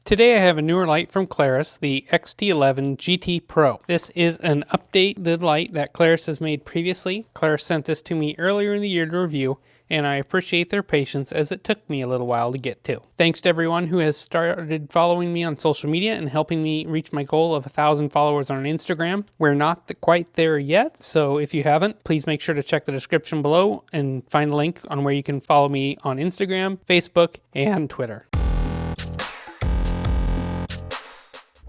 Today I have a newer light from Klarus, the XT11 GT Pro. This is an updated light that Klarus has made previously. Klarus sent this to me earlier in the year to review, and I appreciate their patience as it took me a little while to get to. Thanks to everyone who has started following me on social media and helping me reach my goal of 1,000 followers on Instagram. We're not quite there yet, so if you haven't, please make sure to check the description below and find a link on where you can follow me on Instagram, Facebook, and Twitter.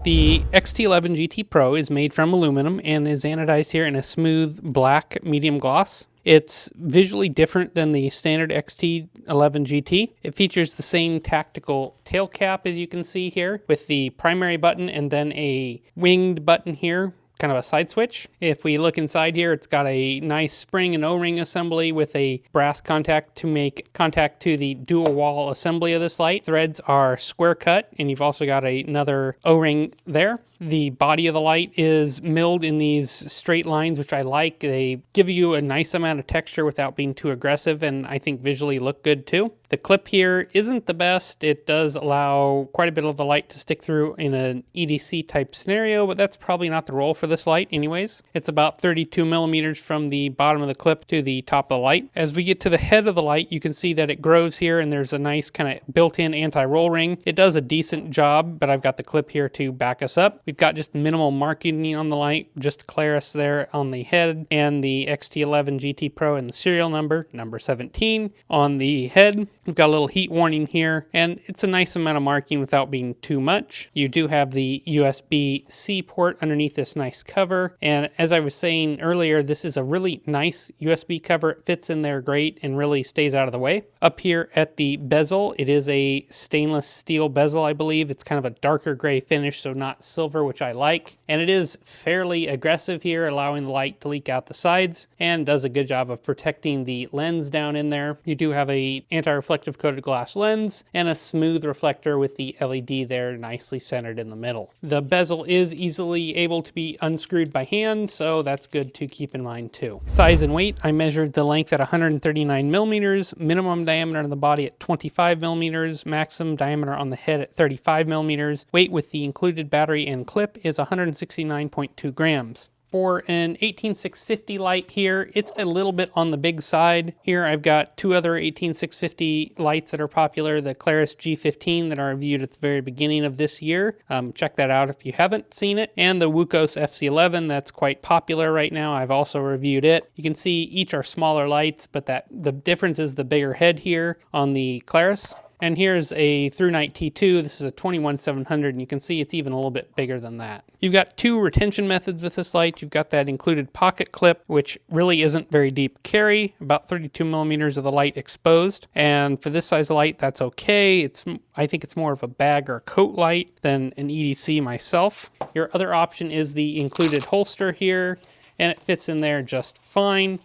The XT11 GT Pro is made from aluminum and is anodized here in a smooth black medium gloss. It's visually different than the standard XT11 GT. It features the same tactical tail cap as you can see here with the primary button and then a winged button here, kind of a side switch. If we look inside here, it's got a nice spring and O-ring assembly with a brass contact to make contact to the dual wall assembly of this light. Threads are square cut, and you've also got another O-ring there. The body of the light is milled in these straight lines, which I like. They give you a nice amount of texture without being too aggressive, and I think visually look good too. The clip here isn't the best. It does allow quite a bit of the light to stick through in an EDC type scenario, but that's probably not the role for this light anyways. It's about 32 millimeters from the bottom of the clip to the top of the light. As we get to the head of the light, you can see that it grows here and there's a nice kind of built-in anti-roll ring. It does a decent job, but I've got the clip here to back us up. We've got just minimal marking on the light, just Klarus there on the head and the XT11 GT Pro and the serial number 17 on the head. We've got a little heat warning here, and it's a nice amount of marking without being too much. You do have the USB-C port underneath this nice cover, and as I was saying earlier, this is a really nice USB cover. It fits in there great and really stays out of the way. Up here at the bezel, it is a stainless steel bezel, I believe. It's kind of a darker gray finish, so not silver, which I like. And it is fairly aggressive here, allowing the light to leak out the sides, and does a good job of protecting the lens down in there. You do have a anti-reflective coated glass lens and a smooth reflector with the LED there nicely centered in the middle. The bezel is easily able to be unscrewed by hand, so that's good to keep in mind too. Size and weight, I measured the length at 139 millimeters, minimum diameter on the body at 25 millimeters, maximum diameter on the head at 35 millimeters. Weight with the included battery and clip is 169.2 grams. For an 18650 light here, it's a little bit on the big side. Here I've got two other 18650 lights that are popular, the Klarus G15 that I reviewed at the very beginning of this year. Check that out if you haven't seen it. And the Wukos FC11 that's quite popular right now. I've also reviewed it. You can see each are smaller lights, but the difference is the bigger head here on the Klarus. And here's a Through Night T2. This is a 21700, and you can see it's even a little bit bigger than that. You've got two retention methods with this light. You've got that included pocket clip, which really isn't very deep carry, about 32 millimeters of the light exposed. And for this size of light, that's okay. I think it's more of a bag or coat light than an EDC myself. Your other option is the included holster here, and it fits in there just fine.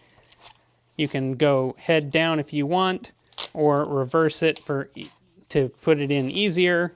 You can go head down if you want, or reverse it to put it in easier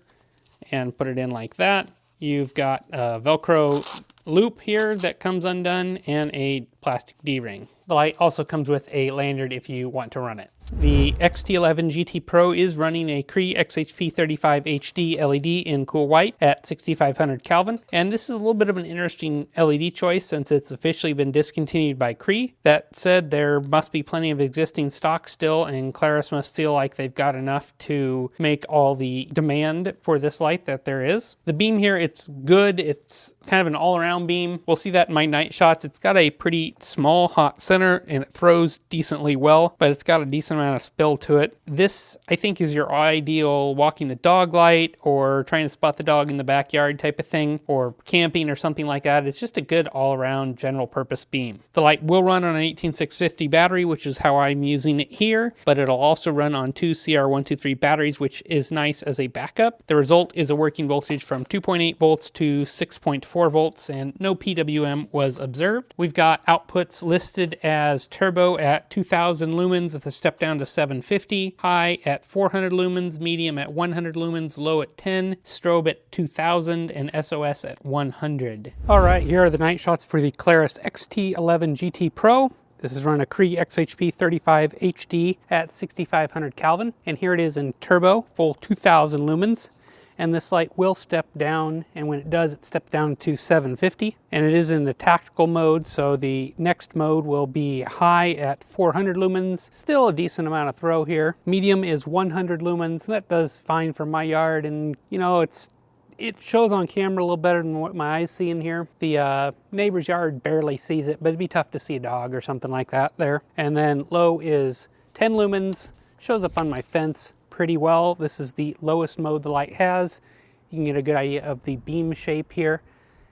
and put it in like that. You've got a Velcro loop here that comes undone and a plastic D-ring. The light also comes with a lanyard if you want to run it. The XT11 GT Pro is running a Cree XHP 35 HD LED in cool white at 6500 Kelvin, and this is a little bit of an interesting LED choice since it's officially been discontinued by Cree. That said, there must be plenty of existing stock still, and Klarus must feel like they've got enough to make all the demand for this light that there is. The beam here, it's good. It's kind of an all-around beam. We'll see that in my night shots. It's got a pretty small hot center and it throws decently well, but it's got a decent amount of spill to it. This, I think, is your ideal walking the dog light or trying to spot the dog in the backyard type of thing, or camping or something like that. It's just a good all-around general purpose beam. The light will run on an 18650 battery, which is how I'm using it here, but it'll also run on two CR123 batteries, which is nice as a backup. The result is a working voltage from 2.8 volts to 6.4 volts, and no PWM was observed. We've got outputs listed as turbo at 2000 lumens with a step down to 750, high at 400 lumens, medium at 100 lumens, low at 10, strobe at 2000, and SOS at 100. All right, here are the night shots for the Klarus XT11 GT Pro. This is run a Cree XHP 35 HD at 6500 Kelvin, and here it is in turbo, full 2000 lumens. and this light will step down, and when it does, it steps down to 750, and it is in the tactical mode, so the next mode will be high at 400 lumens, still a decent amount of throw here. Medium is 100 lumens, and that does fine for my yard, and you know, it shows on camera a little better than what my eyes see in here. The neighbor's yard barely sees it, but it'd be tough to see a dog or something like that there. And then low is 10 lumens, shows up on my fence pretty well. This is the lowest mode the light has. You can get a good idea of the beam shape here.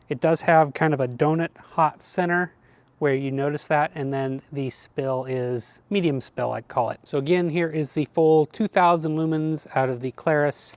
It does have kind of a donut hot center where you notice that, and then the spill is medium spill, I'd call it. So again, here is the full 2000 lumens out of the Klarus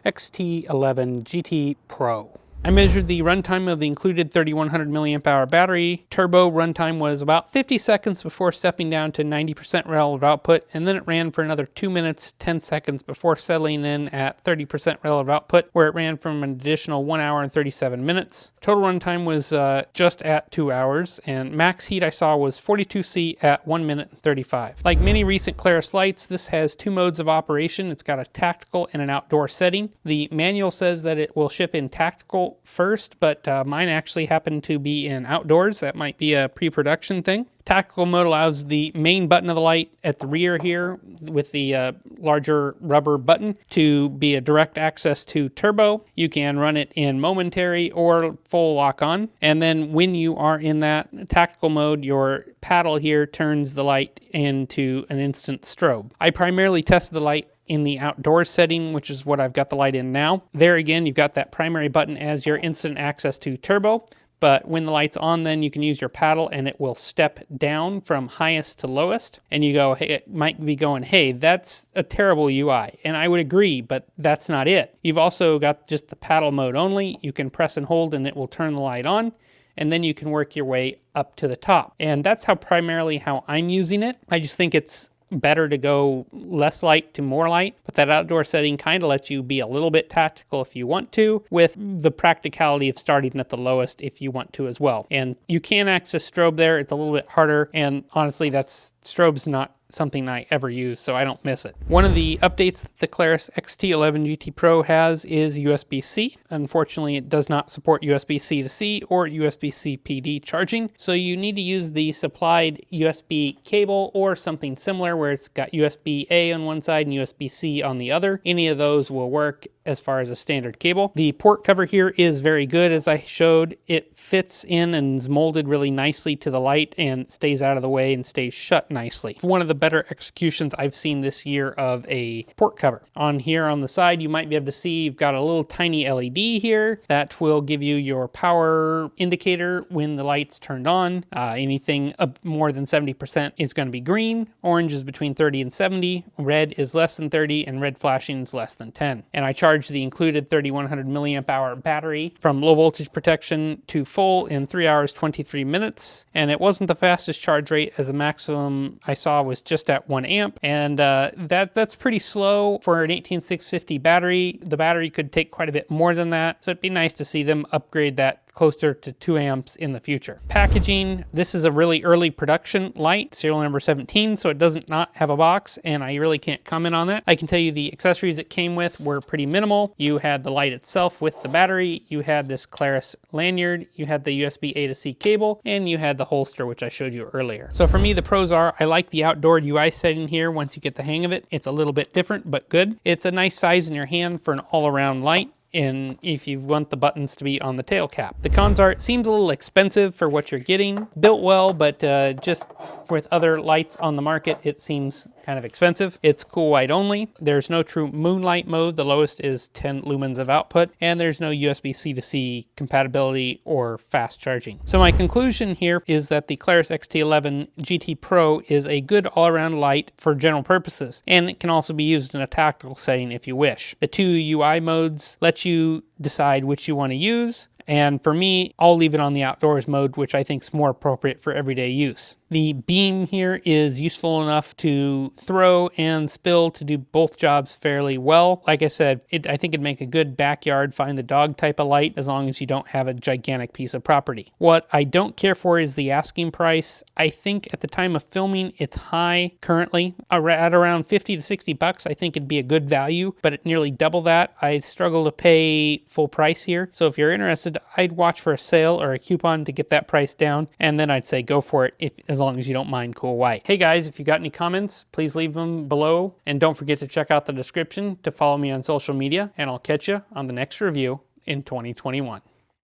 XT11 GT Pro. I measured the runtime of the included 3100 milliamp hour battery. Turbo runtime was about 50 seconds before stepping down to 90% relative output, and then it ran for another 2 minutes, 10 seconds before settling in at 30% relative output, where it ran from an additional 1 hour and 37 minutes. Total runtime was just at 2 hours, and max heat I saw was 42°C at 1 minute and 35. Like many recent Klarus lights, this has two modes of operation. It's got a tactical and an outdoor setting. The manual says that it will ship in tactical first, but mine actually happened to be in outdoors. That might be a pre-production thing. Tactical mode allows the main button of the light at the rear here with the larger rubber button to be a direct access to turbo. You can run it in momentary or full lock on. And then when you are in that tactical mode, your paddle here turns the light into an instant strobe. I primarily tested the light in the outdoor setting, which is what I've got the light in now. There again, you've got that primary button as your instant access to turbo. But when the light's on, then you can use your paddle and it will step down from highest to lowest. And you go, hey, it might be going, hey, that's a terrible UI. And I would agree, but that's not it. You've also got just the paddle mode only. You can press and hold and it will turn the light on. And then you can work your way up to the top. And that's primarily how I'm using it. I just think it's better to go less light to more light, but that outdoor setting kind of lets you be a little bit tactical if you want to, with the practicality of starting at the lowest if you want to as well. And you can access strobe there. It's a little bit harder, and honestly, strobe's not something I ever use, so I don't miss it. One of the updates that the Klarus XT11 GT Pro has is USB-C. Unfortunately, it does not support USB-C to C or USB-C PD charging, so you need to use the supplied USB cable or something similar where it's got USB-A on one side and USB-C on the other. Any of those will work as far as a standard cable. The port cover here is very good, as I showed. It fits in and is molded really nicely to the light and stays out of the way and stays shut nicely. One of the better executions I've seen this year of a port cover. On here on the side, you might be able to see you've got a little tiny LED here that will give you your power indicator when the light's turned on. Anything up more than 70% is going to be green. Orange is between 30 and 70. Red is less than 30, and red flashing is less than 10. And I charge the included 3100 milliamp hour battery from low voltage protection to full in 3 hours 23 minutes, and it wasn't the fastest charge rate, as the maximum I saw was just at 1 amp, and that's pretty slow for an 18650 battery. The battery could take quite a bit more than that, so it'd be nice to see them upgrade that closer to 2 amps in the future. Packaging, this is a really early production light, serial number 17, so it doesn't not have a box, and I really can't comment on that. I can tell you the accessories it came with were pretty minimal. You had the light itself with the battery, you had this Klarus lanyard, you had the USB-A to C cable, and you had the holster, which I showed you earlier. So for me, the pros are, I like the outdoor UI setting here once you get the hang of it. It's a little bit different, but good. It's a nice size in your hand for an all-around light, and if you want the buttons to be on the tail cap. The cons are, it seems a little expensive for what you're getting. Built well, but just with other lights on the market, it seems kind of expensive. It's cool white only. There's no true moonlight mode. The lowest is 10 lumens of output, and there's no USB-C to C compatibility or fast charging. So my conclusion here is that the Klarus XT11 GT Pro is a good all-around light for general purposes, and it can also be used in a tactical setting if you wish. The two UI modes let you decide which you want to use, And for me, I'll leave it on the outdoors mode, which I think is more appropriate for everyday use. The beam here is useful enough to throw and spill to do both jobs fairly well. Like I said, I think it'd make a good backyard find the dog type of light as long as you don't have a gigantic piece of property. What I don't care for is the asking price. I think at the time of filming, it's high currently. At around 50 to 60 bucks, I think it'd be a good value, but at nearly double that, I struggle to pay full price here. So if you're interested, I'd watch for a sale or a coupon to get that price down, and then I'd say go for it as long as you don't mind cool white. Hey guys, if you got any comments, please leave them below, and don't forget to check out the description to follow me on social media, and I'll catch you on the next review in 2021.